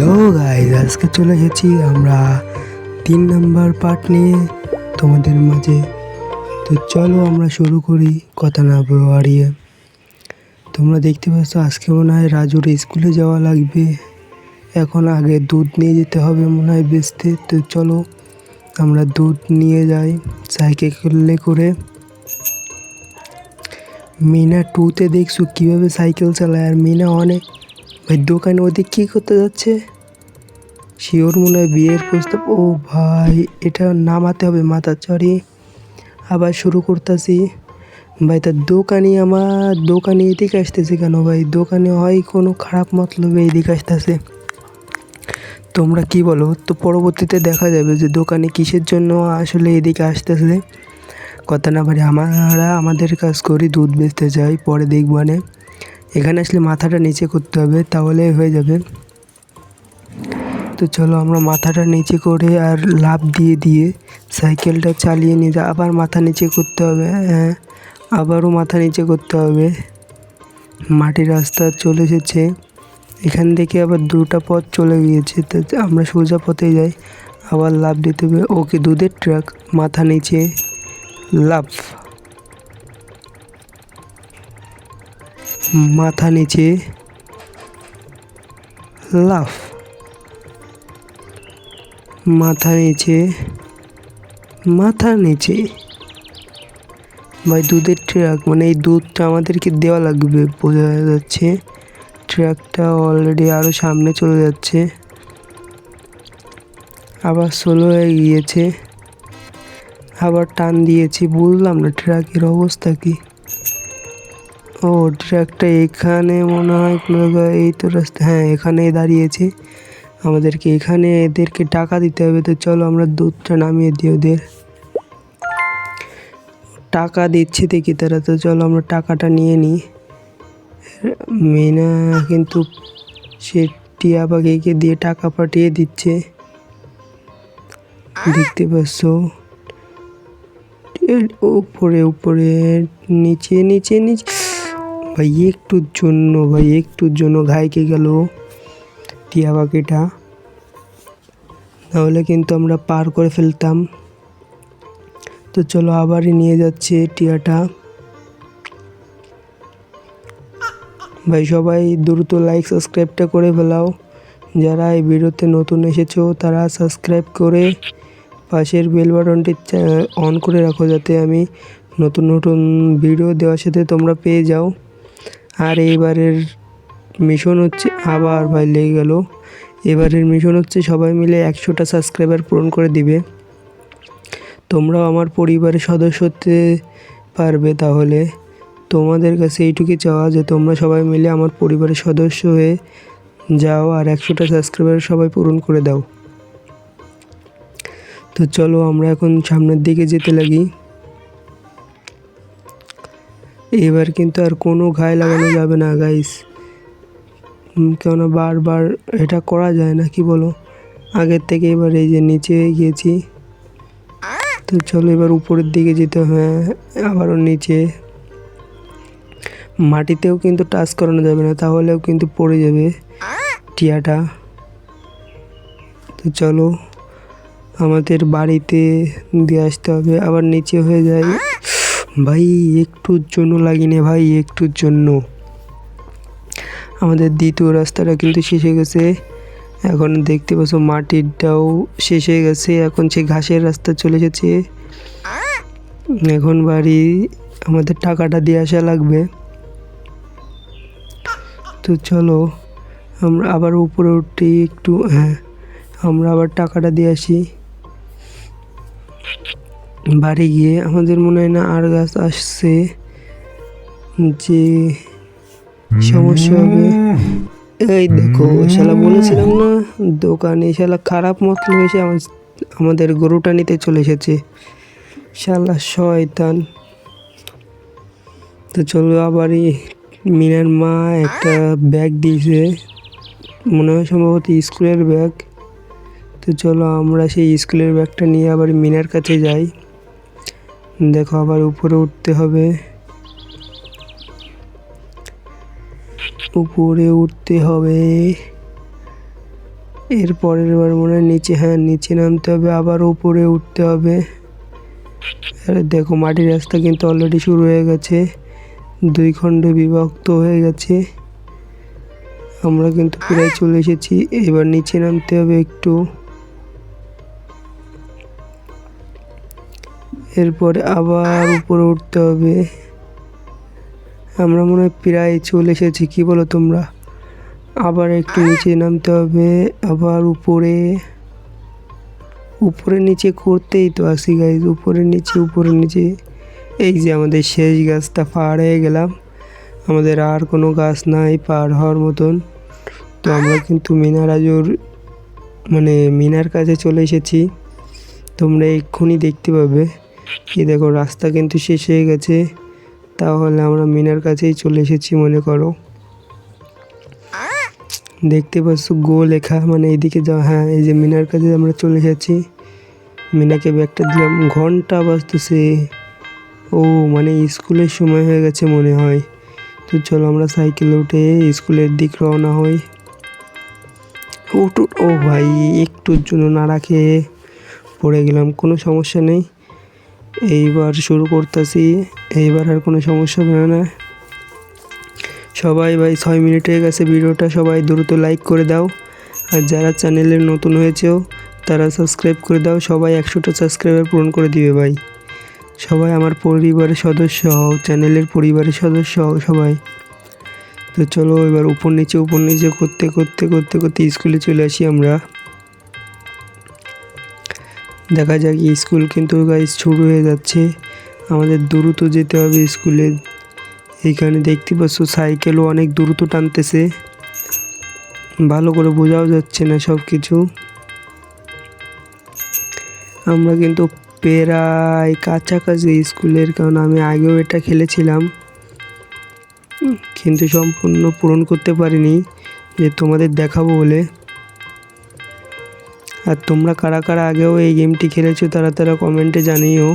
Hello guys, আজকে চলে এসেছি আমরা 3 নাম্বার পার্ট নিয়ে তোমাদের মাঝে। তো চলো আমরা শুরু করি, কথা না বাড়িয়ে। তোমরা দেখতে পাচ্ছ আজকে মনে হয় রাজুর স্কুলে যাওয়া লাগবে। এখন আগে দুধ নিয়ে যেতে হবে মনে হয় বেচতে। তো চলো আমরা দুধ নিয়ে যাই সাইকেলে করে। মিনা 2তে দেখছো কীভাবে সাইকেল চালায়, আর মিনা অনেক ভাই দোকানে ওদিক কী করতে যাচ্ছে? শিওর মনে হয় বিয়ের প্রস্তাব। ও ভাই, এটা নামাতে হবে মাথা চড়ি। আবার শুরু করতেছি ভাই। তার দোকানি এদিকে আসতেছে কেন ভাই? দোকানে হয় কোনো খারাপ মতলবে এদিকে আসতেছে। তোমরা কি বলো? তো পরবর্তীতে দেখা যাবে যে দোকানে কিসের জন্য আসলে এদিকে আসতেছে। কথা না পারি, আমরা আমাদের কাজ করি, দুধ বেচতে যাই, পরে দেখবানে। এখানে আসলে মাথাটা নিচে করতে হবে, তাহলে হয়ে যাবে। তো চলো আমরা মাথাটা নিচে করে আর লাফ দিয়ে সাইকেলটা চালিয়ে নিয়ে যা। আবার মাথা নিচে করতে হবে, হ্যাঁ আবারও মাথা নিচে করতে হবে। মাটির রাস্তা চলে এসেছে, এখান থেকে আবার 2টা পথ চলে গিয়েছে। তো আমরা সোজা পথে যাই, আবার লাফ দিতে হবে। ওকে, দুধের ট্রাক, মাথা নিচে লাফ, মাথা নিচে লাফ, মাথা নিচে, মাথা নিচে। ভাই দুধের ট্রাক মানে এই দুধটা আমাদেরকে দেওয়া লাগবে, বোঝা যাচ্ছে। ট্রাকটা অলরেডি আরও সামনে চলে যাচ্ছে, আবার স্লো হয়ে গিয়েছে, আবার টান দিয়েছি। বুঝলাম না ট্রাকের অবস্থা কি। ও ট্রাকটা এখানে মনে হয় কোনো জায়গায়, এই তো রাস্তা, হ্যাঁ এখানেই দাঁড়িয়েছে। আমাদেরকে এখানে এদেরকে টাকা দিতে হবে। তো চলো আমরা দুধটা নামিয়ে দিই ওদের। টাকা দিচ্ছে দেখি তারা, তো চলো আমরা টাকাটা নিয়ে নিই। মিনা কিন্তু সে টিয়া পাখিকে দিয়ে টাকা পাঠিয়ে দিচ্ছে, দেখতে পাচ্ছ। উপরে উপরে, নিচে নিচে নিচে। ভাই একটুর জন্য ঘাইকে গেল টিয়া পাখিটা, নাহলে কিন্তু আমরা পার করে ফেলতাম। তো চলো আবারই নিয়ে যাচ্ছে টিয়াটা। ভাই সবাই দ্রুত লাইক সাবস্ক্রাইবটা করে ফেলাও। যারা এই ভিডিওতে নতুন এসেছো তারা সাবস্ক্রাইব করে পাশের বেল বাটনটি অন করে রাখো, যাতে আমি নতুন নতুন ভিডিও দেওয়ার সাথে তোমরা পেয়ে যাও। আর এইবারের মিশন হচ্ছে, আবার ভাই লেগে গেল। এবারের মিশন হচ্ছে সবাই মিলে 100টা সাবস্ক্রাইবার পূরণ করে দিবে। তোমরাও আমার পরিবারের সদস্য হতে পারবে। তাহলে তোমাদের কাছে এইটুকুই চাওয়া যে তোমরা সবাই মিলে আমার পরিবারের সদস্য হয়ে যাও আর 100টা সাবস্ক্রাইবার সবাই পূরণ করে দাও। তো চলো আমরা এখন সামনের দিকে যেতে লাগি। এবার কিন্তু আর কোনো ঘায়ে লাগানো যাবে না গাইস, কেননা বারবার এটা করা যায় না, কি বলো? আগের থেকে এবার এই যে নিচে গিয়েছি। তো চলো এবার উপরের দিকে যেতে, হ্যাঁ আবারও নিচে। মাটিতেও কিন্তু টাচ করানো যাবে না, তাহলেও কিন্তু পড়ে যাবে টিয়াটা। তো চলো আমাদের বাড়িতে দিয়ে আসতে হবে, আবার নিচে হয়ে যায়। ভাই একটুর জন্য লাগিনি ভাই, একটুর জন্য। আমাদের দ্বিতীয় রাস্তাটা কিন্তু শেষ হয়ে গেছে। এখন দেখতে পাচ্ছ মাটিরটাও শেষ হয়ে গেছে, এখন সে ঘাসের রাস্তা চলে এসেছে। এখন বাড়ি আমাদের টাকাটা দিয়ে আসা লাগবে। তো চলো আমরা আবার উপরে উঠি একটু, হ্যাঁ আমরা আবার টাকাটা দিয়ে আসি। বাড়ি গিয়ে আমাদের মনে হয় না আর গাছ আসছে, যে সমস্যা হবে। এই দেখো শালা, বলেছিলাম না দোকানে শালা খারাপ মতলব এসে আমাদের গরুটা নিতে চলে এসেছে, শালা শয়তান। তো চলো আবারই মিনার মা একটা ব্যাগ দিয়েছে, মনে হয় সম্ভবত স্কুলের ব্যাগ। তো চলো আমরা সেই স্কুলের ব্যাগটা নিয়ে আবার মিনার কাছে যাই। দেখো আবার উপরে উঠতে হবে, উপরে উঠতে হবে। এর পরের বার মনে হয় নিচে, হ্যাঁ নিচে নামতে হবে, আবার উপরে উঠতে হবে। আরে দেখো মাটির রাস্তা কিন্তু অলরেডি শুরু হয়ে গেছে, 2 খণ্ডে বিভক্ত হয়ে গেছে। আমরা কিন্তু প্রায় চলে এসেছি। এবার নিচে নামতে হবে একটু, এরপরে আবার উপরে উঠতে হবে। আমরা মনে হয় প্রায় চলে এসেছি, কি বলো তোমরা? আবার একটু নিচে নামতে হবে, আবার উপরে নিচে করতেই তো আসি গাইজ, উপরে নিচে। এই যে আমাদের শেষ গাছটা পার হয়ে গেলাম, আমাদের আর কোনো গাছ নাই পার হওয়ার মতন। তো আমরা কিন্তু মিনার কাছে চলে এসেছি। তোমরা এক্ষুনি দেখতে পাবে, কি দেখো রাস্তা কিন্তু শেষ হয়ে গেছে। তাহলে আমরা মিনার কাছেই চলে এসেছি মনে করো। দেখতে পাচ্ছ গো লেখা, মানে এইদিকে যাও। হ্যাঁ এই যে মিনার কাছে আমরা চলে এসেছি। মিনাকে ব্যাগটা দিলাম, ঘন্টা বাজতেছে। ও মানে স্কুলের সময় হয়ে গেছে মনে হয়। তো চলো আমরা সাইকেলে উঠে স্কুলের দিক রওনা হই। ও ভাই একটুর জন্য নাড়া খেয়ে পড়ে গেলাম, কোনো সমস্যা নেই। এইবার শুরু করতেছি, এইবার আর কোনো সমস্যা হবে না। সবাই ভাই 6 মিনিট হয়ে গেছে ভিডিওটা, সবাই দ্রুত লাইক করে দাও। আর যারা চ্যানেলে নতুন হয়েছেও তারা সাবস্ক্রাইব করে দাও। সবাই 100টা সাবস্ক্রাইবার পূরণ করে দিবে ভাই। সবাই আমার পরিবারের সদস্য হও, চ্যানেলের পরিবারের সদস্য হও সবাই। তো চলো এবার উপর নিচে করতে স্কুলে চলে আসি আমরা। দেখা যাক স্কুল কিন্তু গাইজ শুরু হয়ে যাচ্ছে, আমাদের দ্রুত যেতে হবে স্কুলে। এইখানে দেখতে পাচ্ছ সাইকেলও অনেক দ্রুত টানতেছে, ভালো করে বোঝাও যাচ্ছে না সব কিছু। আমরা কিন্তু প্রায় কাছাকাছি স্কুলের, কারণ আমি আগেও এটা খেলেছিলাম কিন্তু সম্পূর্ণ পূরণ করতে পারিনি যে তোমাদের দেখাবো বলে। আর তোমরা কারা কারা আগেও এই গেমটি খেলেছো তারা কমেন্টে জানিও,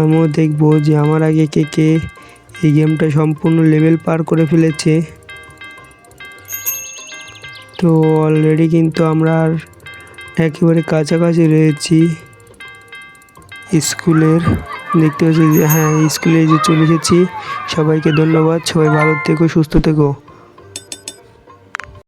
আমিও দেখবো যে আমার আগে কে কে এই গেমটা সম্পূর্ণ লেভেল পার করে ফেলেছে। তো অলরেডি কিন্তু আমরা আর একেবারে কাছাকাছি রয়েছি স্কুলের। দেখতে পাচ্ছি যে হ্যাঁ স্কুলে যে চলে এসেছি। সবাইকে ধন্যবাদ, সবাই ভালো থেকো, সুস্থ থেকো।